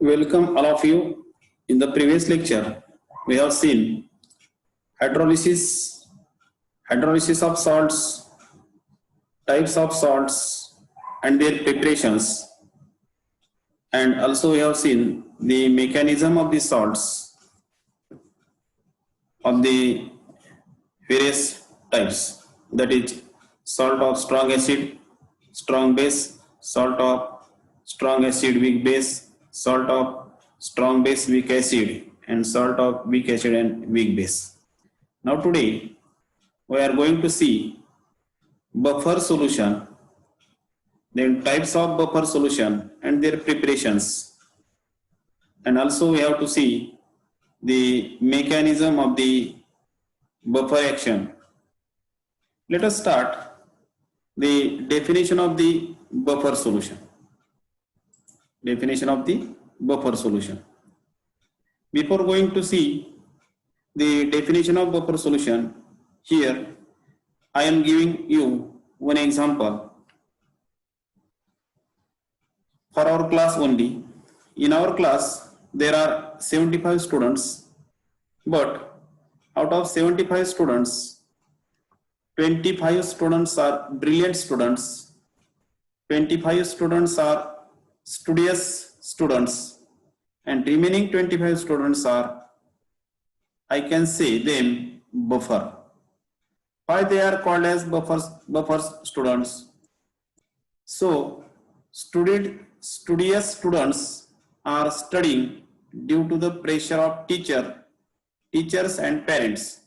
Welcome all of you. In the previous lecture, we have seen hydrolysis, hydrolysis of salts, types of salts and their preparations, and also we have seen the mechanism of the salts of the various types, that is salt of strong acid, strong base, salt of strong acid, weak base, salt of strong base, weak acid, and salt of weak acid and weak base. Now today we are going to see buffer solution, then types of buffer solution and their preparations, and also we have to see the mechanism of the buffer action. Let us start the definition of the buffer solution. Definition of the buffer solution. Before going to see the definition of buffer solution, here I am giving you one example for our class only. In our class, there are 75 students, but out of 75 students, 25 students are brilliant students, 25 students are studious students, and remaining 25 students are, I can say them, buffer. Why they are called as buffer students? So, studious students are studying due to the pressure of teachers and parents,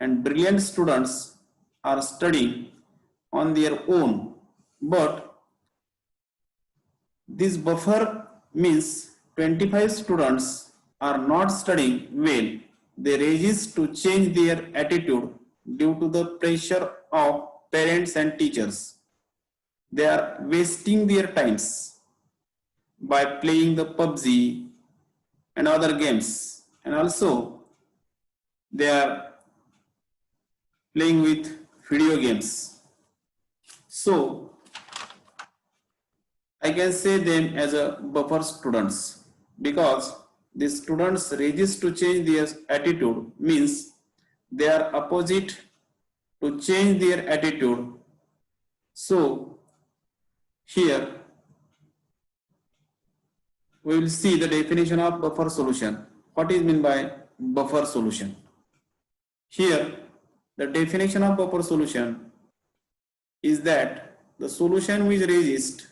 and brilliant students are studying on their own. But this buffer means 25 students are not studying well. They resist to change their attitude due to the pressure of parents and teachers. They are wasting their times by playing the PUBG and other games, and also they are playing with video games. So I can say them as a buffer students, because the students resist to change their attitude means they are opposite to change their attitude. So here we will see the definition of buffer solution. What is meant by buffer solution? Here the definition of buffer solution is that the solution which resists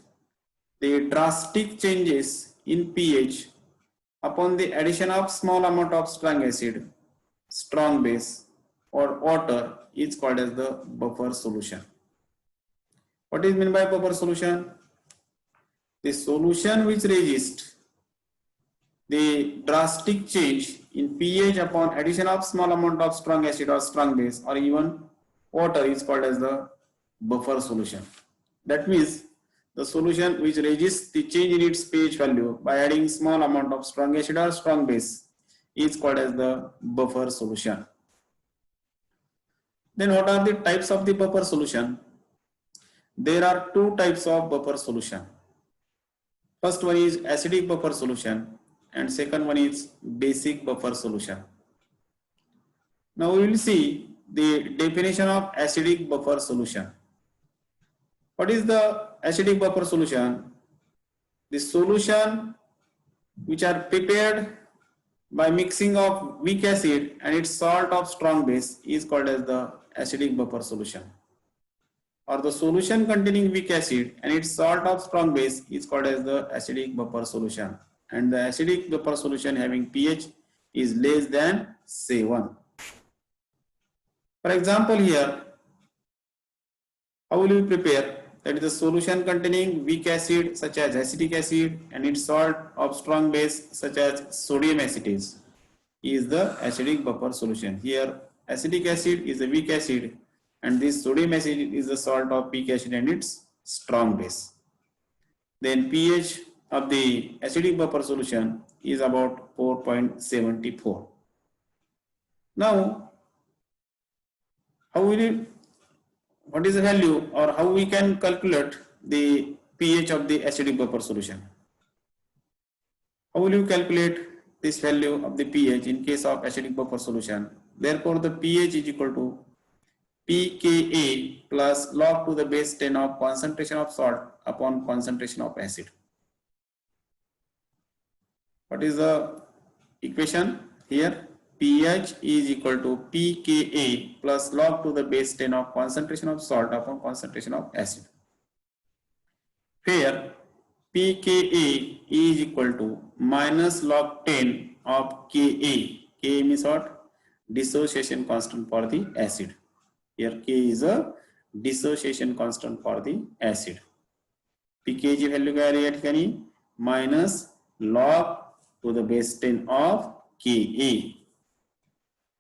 the drastic changes in pH upon the addition of small amount of strong acid, strong base or water is called as the buffer solution. What is meant by buffer solution? The solution which resists the drastic change in pH upon addition of small amount of strong acid or strong base or even water is called as the buffer solution. That means the solution which resists the change in its pH value by adding small amount of strong acid or strong base is called as the buffer solution. Then what are the types of the buffer solution? There are two types of buffer solution. First one is acidic buffer solution and second one is basic buffer solution. Now we will see the definition of acidic buffer solution. What is the acidic buffer solution? The solution which are prepared by mixing of weak acid and its salt of strong base is called as the acidic buffer solution. Or the solution containing weak acid and its salt of strong base is called as the acidic buffer solution. And the acidic buffer solution having pH is less than 7. For example, here, how will you prepare? That is the solution containing weak acid such as acetic acid and its salt of strong base such as sodium acetate is the acidic buffer solution. Here acetic acid is a weak acid and this sodium acid is the salt of weak acid and its strong base. Then pH of the acidic buffer solution is about 4.74. Now what is the value or how we can calculate the pH of the acidic buffer solution? How will you calculate this value of the pH in case of acidic buffer solution? Therefore, the pH is equal to pKa plus log to the base 10 of concentration of salt upon concentration of acid. What is the equation here? pH is equal to pKa plus log to the base 10 of concentration of salt upon concentration of acid. Here pKa is equal to minus log 10 of Ka. Ka means what? Dissociation constant for the acid. Here K is a dissociation constant for the acid. pKa ची value काय आली या ठिकाणी? Minus log to the base 10 of Ka.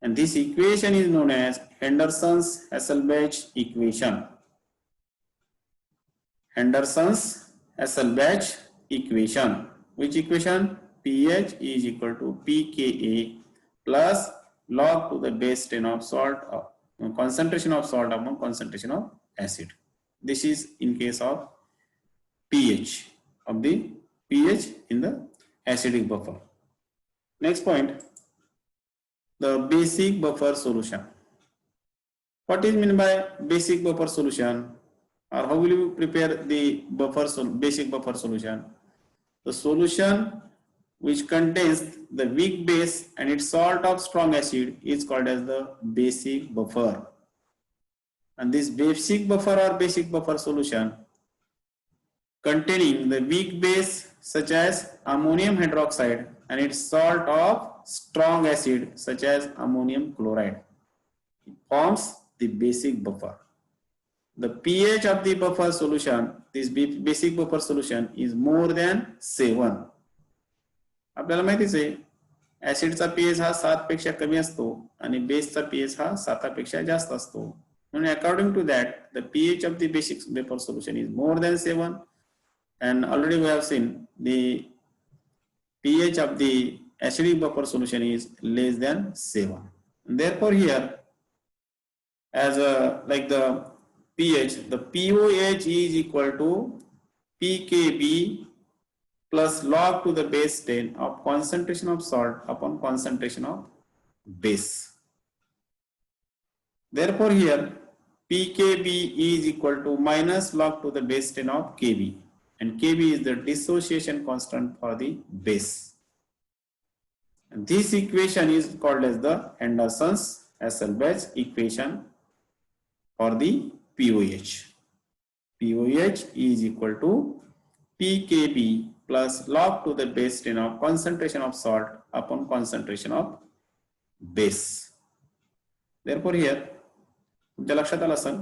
And this equation is known as Henderson's-Hasselbalch equation. Henderson's-Hasselbalch equation. Which equation? pH is equal to pKa plus log to the base 10 of salt, concentration of salt upon concentration of acid. This is in case of pH of the pH in the acidic buffer. Next point, the basic buffer solution. What is meant by basic buffer solution, or how will you prepare the basic buffer solution? The solution which contains the weak base and its salt of strong acid is called as the basic buffer. And this basic buffer or basic buffer solution containing the weak base such as ammonium hydroxide and its salt of strong acid such as ammonium chloride, it forms the basic buffer. The pH of the buffer solution, this basic buffer solution, is more than 7. आपल्याला माहितीच आहे ऍसिडचा pH हा 7 पेक्षा कमी असतो आणि बेसचा pH हा 7 पेक्षा जास्त असतो. म्हणून according to that the pH of the basic buffer solution is more than 7, and already we have seen the pH of the acidic buffer solution is less than 7. And therefore here, as like the pH, the pOH is equal to pKb plus log to the base 10 of concentration of salt upon concentration of base. Therefore here pKb is equal to minus log to the base 10 of Kb, and Kb is the dissociation constant for the base. And this equation is called as the Henderson's-Hasselbalch equation for the pOH. pOH is equal to pKb plus log to the base 10 of concentration of salt upon concentration of base. Therefore here तुमच्या लक्षात आलं असेल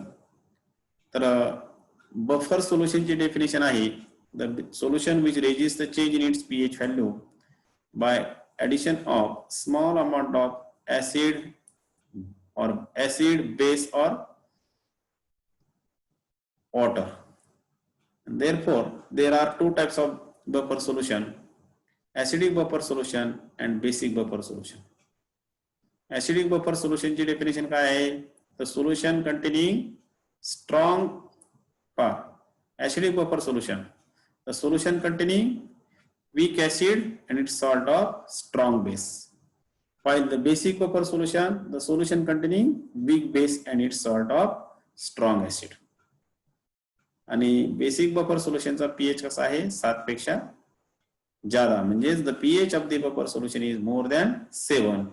तर buffer सोल्युशनची definition आहे the solution which reduces the change in its pH value by addition of small amount of acid, base or water. And therefore there are two types of buffer solution: acidic buffer solution and basic buffer solution. Acidic buffer solution ची definition काय आहे? The solution containing strong acidic buffer solution, the solution containing weak acid and its salt of strong base, while the basic buffer solution, the solution containing weak base and its salt of strong acid. आणि basic buffer सोल्युशनचा pH कसा आहे? 7 पेक्षा ज्यादा, म्हणजे the pH of the buffer solution is more than 7,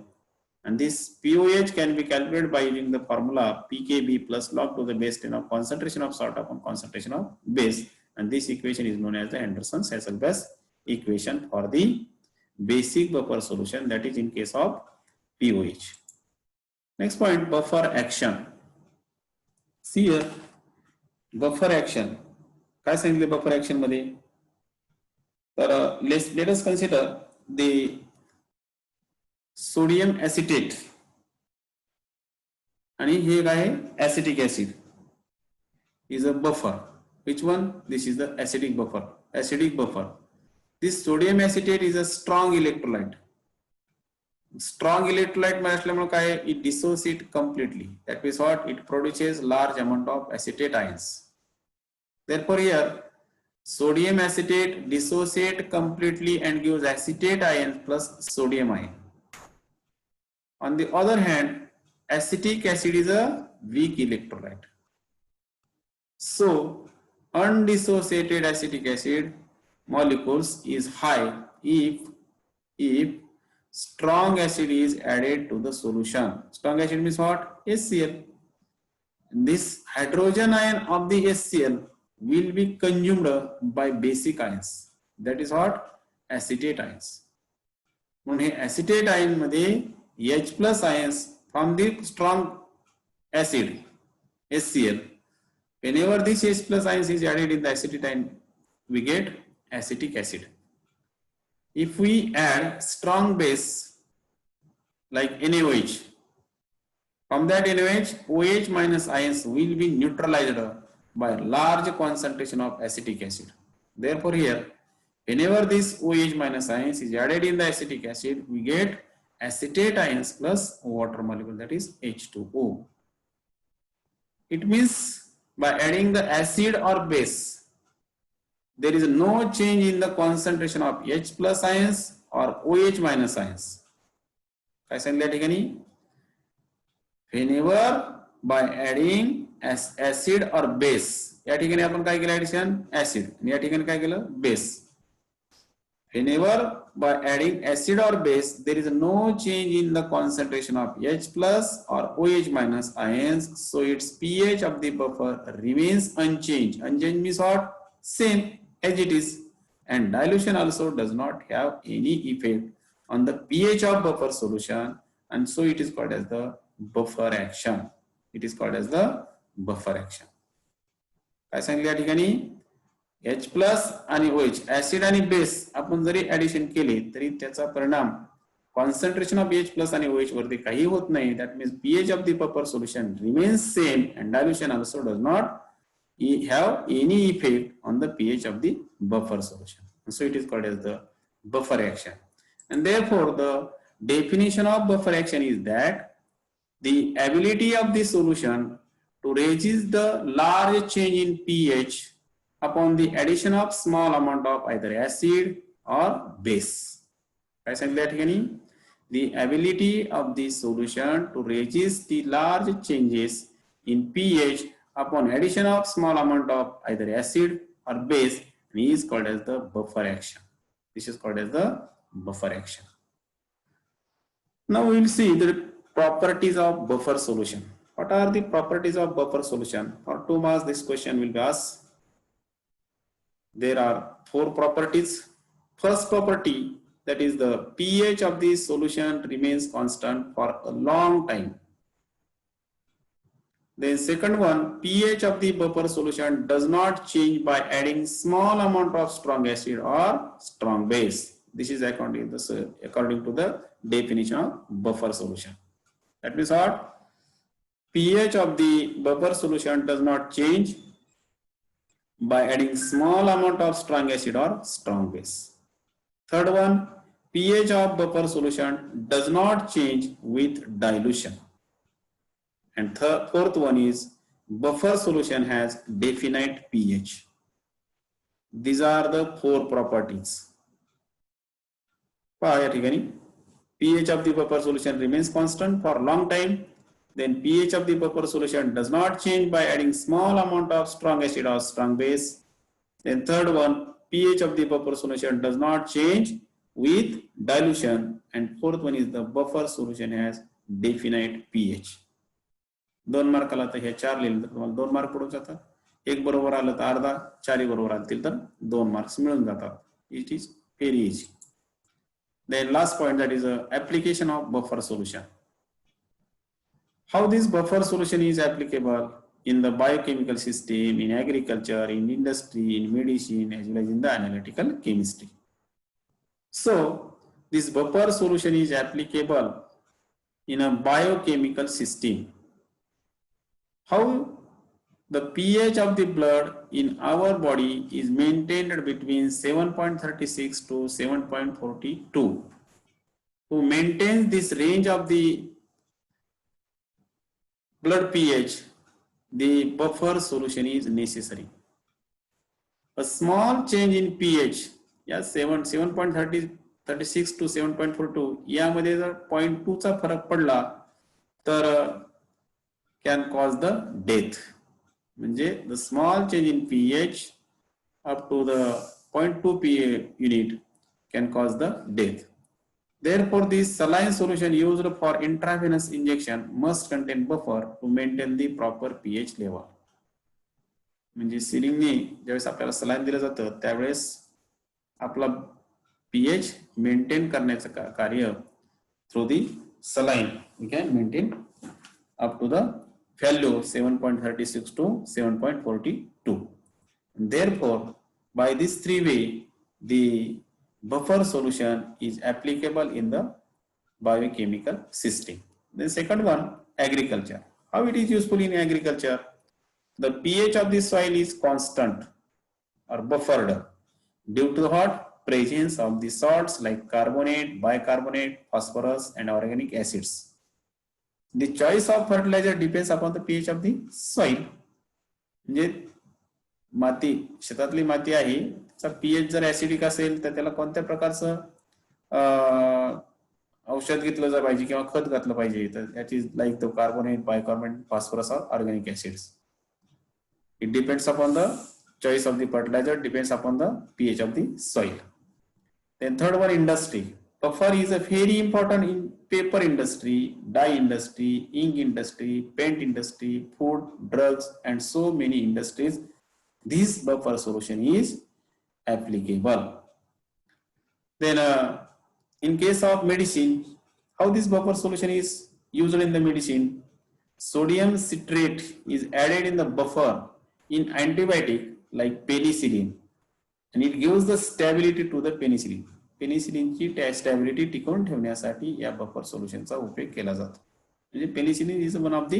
and this pOH can be calculated by using the formula pKb plus log to the base 10 of concentration of salt upon concentration of base, and this equation is known as the Henderson's-Hasselbalch equation for the basic buffer solution, that is in case of pOH. Next point, buffer action. See here, buffer action काय सांगितले buffer action मध्ये? तर let us consider the sodium acetate आणि हे काय आहे? Acetic acid is a buffer. which one? This is the acidic buffer. This sodium acetate is a strong electrolyte. Strong electrolyte असल्यामुळे काय? It dissociates completely. That means what? It produces large amount of acetate ions. Therefore here Sodium acetate dissociate completely and gives acetate ion plus sodium ion. On the other hand, acetic acid is a weak electrolyte. So, undissociated acetic acid molecules is high if strong acid is added to the solution. Strong acid means what? HCl. This hydrogen ion of the HCl will be consumed by basic ions. That is what? Acetate ions. म्हणून हे acetate ion मध्ये H plus ions from the strong acid HCl. Whenever this H plus ions is added in the acetate ion, we get acetic acid. If we add strong base like NaOH, from that NaOH, OH minus ions will be neutralized by large concentration of acetic acid. Therefore, here, whenever this OH minus ions is added in the acetic acid, we get acetate ions plus water molecule, that is H2O. It means by adding the acid or base, there is no change in the concentration of H plus ions or OH minus ions. काय सांगितलं या ठिकाणी? Whenever by adding acid or base, या ठिकाणी आपण काय केलं addition? Acid. आणि या ठिकाणी काय केलं? Base. Whenever by adding acid or base, there is no change in the concentration of H plus or OH minus ions, so its pH of the buffer remains unchanged. Unchanged means what? Same as it is, and dilution also does not have any effect on the pH of buffer solution, and so it is called as the buffer action. It is called as the buffer action. काय सांगितलं या ठिकाणी? H plus आणि OH acid आणि base आपण जरी addition केले तरी त्याचा परिणाम कॉन्सन्ट्रेशन ऑफ H प्लस आणि OH वरती काही होत नाही. That means pH of the buffer solution remains same and dilution also does not have any effect on the pH of the buffer solution. So it is called as the buffer action. And therefore the definition of buffer action is that the ability of the solution to resist the large change in pH upon the addition of small amount of either acid or base. काय सांगितलं या ठिकाणी? The ability of the solution to resist the large changes in pH upon addition of small amount of either acid or base is called as the buffer action. This is called as the buffer action. Now we will see the properties of buffer solution. What are the properties of buffer solution? For 2 marks this question will be asked. There are 4 properties. First property, that is the pH of the solution remains constant for a long time. Then second one, pH of the buffer solution does not change by adding small amount of strong acid or strong base. This is according to the definition of buffer solution. That means what? pH of the buffer solution does not change by adding small amount of strong acid or strong base. Third one, pH of buffer solution does not change with dilution. And fourth one is buffer solution has definite pH. These are the 4 properties. पहा या ठिकाणी pH of the buffer solution remains constant for a long time. Then pH of the buffer solution does not change by adding small amount of strong acid or strong base. Then third one, pH of the buffer solution does not change with dilution. And fourth one is the buffer solution has definite pH. 2 मार्काला तर हे 4 लिहिलं तर तुम्हाला 2 mark पडून जातात. 1 बरोबर आलं तर अर्धा, 4 बरोबर आलं तर 2 मार्क्स मिळून जातात. It is very easy. Then last point, that is application of buffer solution. How this buffer solution is applicable in the biochemical system, in agriculture, in industry, in medicine, as well as in the analytical chemistry. So this buffer solution is applicable in a biochemical system. How the pH of the blood in our body is maintained between 7.36 to 7.42. To maintain this range of the blood pH, the buffer solution is necessary. a small change in pH, या 7.36 to 7.42 यामध्ये जर 0.2 चा फरक पडला तर can cause the death. म्हणजे the small change in pH up to the 0.2 pH unit can cause the death. Therefore, this saline solution used for intravenous injection must contain buffer to maintain the proper pH level. म्हणजे सिरिंजने ज्यावेळेस आपल्याला saline दिलं जातं त्यावेळेस आपला pH maintain करण्याचं कार्य through the saline we can maintain up to the value 7.36 to 7.42. Therefore, by this three way, the buffer solution is applicable in the biochemical system. The second one, agriculture. How it is useful in agriculture? The pH of the soil is constant or buffered due to what? Presence of the salts like carbonate, bicarbonate, phosphorus and organic acids. The choice of fertilizer depends upon the pH of the soil. म्हणजे माती, शेतातली माती आहे त्याचा pH जर acidic असेल तर त्याला कोणत्या प्रकारचं औषध घेतलं जर पाहिजे किंवा खत घातलं पाहिजे तर याची like the carbonate, bicarbonate, phosphorus और organic acids. It depends upon the choice of the fertilizer depends upon the pH of the soil. Then third one, industry. Buffer is a very important in paper industry, dye industry, ink industry, paint industry, food, drugs and so many industries. This buffer solution is applicable. Then in case of medicine, how this buffer solution is used in the medicine? Sodium citrate is added in the buffer in antibiotic like penicillin and it gives the stability to the penicillin. पेनिसिलिनची stability टिकवून ठेवण्यासाठी या buffer सोल्युशनचा उपयोग केला जातो. म्हणजे penicillin is one of the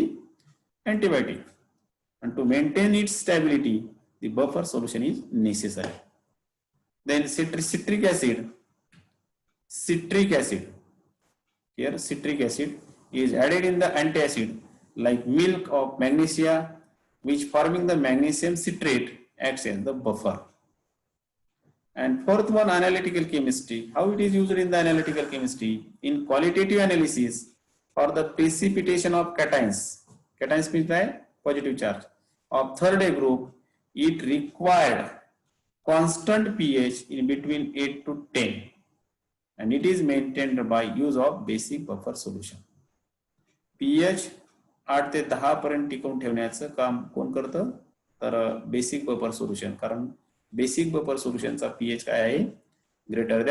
antibiotic and to maintain its stability the buffer solution is necessary. Then citric acid. Here citric acid is added in the antacid like milk of magnesia which forming the magnesium citrate acts as the buffer. And fourth one, analytical chemistry. How it is used in the analytical chemistry? In qualitative analysis for the precipitation of cations. Cations means the positive charge of third A group, it required constant pH in between 8 to 10 and it is maintained by use of basic buffer solution. pH 8 ते 10 पर्यंत टिकवून ठेवण्याचं काम कोण करतं तर basic buffer solution. कारण basic buffer सोल्युशनचा pH काय आहे greater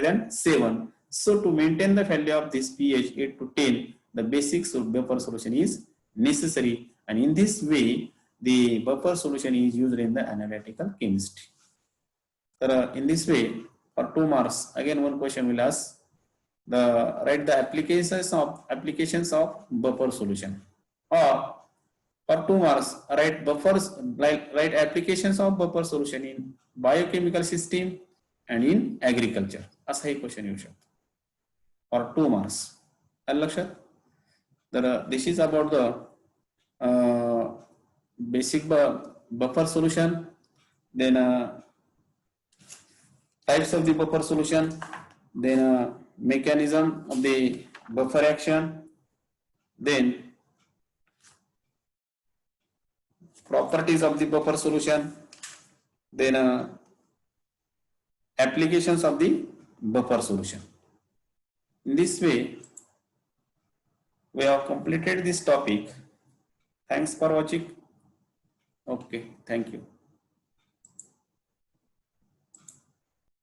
than 7. So to maintain the value of this pH 8 to 10 the basic buffer solution is necessary and in this way the buffer solution is used in the analytical chemistry. So in this way for 2 marks again one question will ask write the applications of buffer solution, or for 2 marks write applications of buffer solution in biochemical system and in agriculture. असा ही question येऊ शकतो for 2 marks. आलं लक्षात? तर this is about the basic buffer solution, then types of the buffer solution, then mechanism of the buffer action, then properties of the buffer solution, then applications of the buffer solution. In this way we have completed this topic. Thanks for watching. Okay, thank you.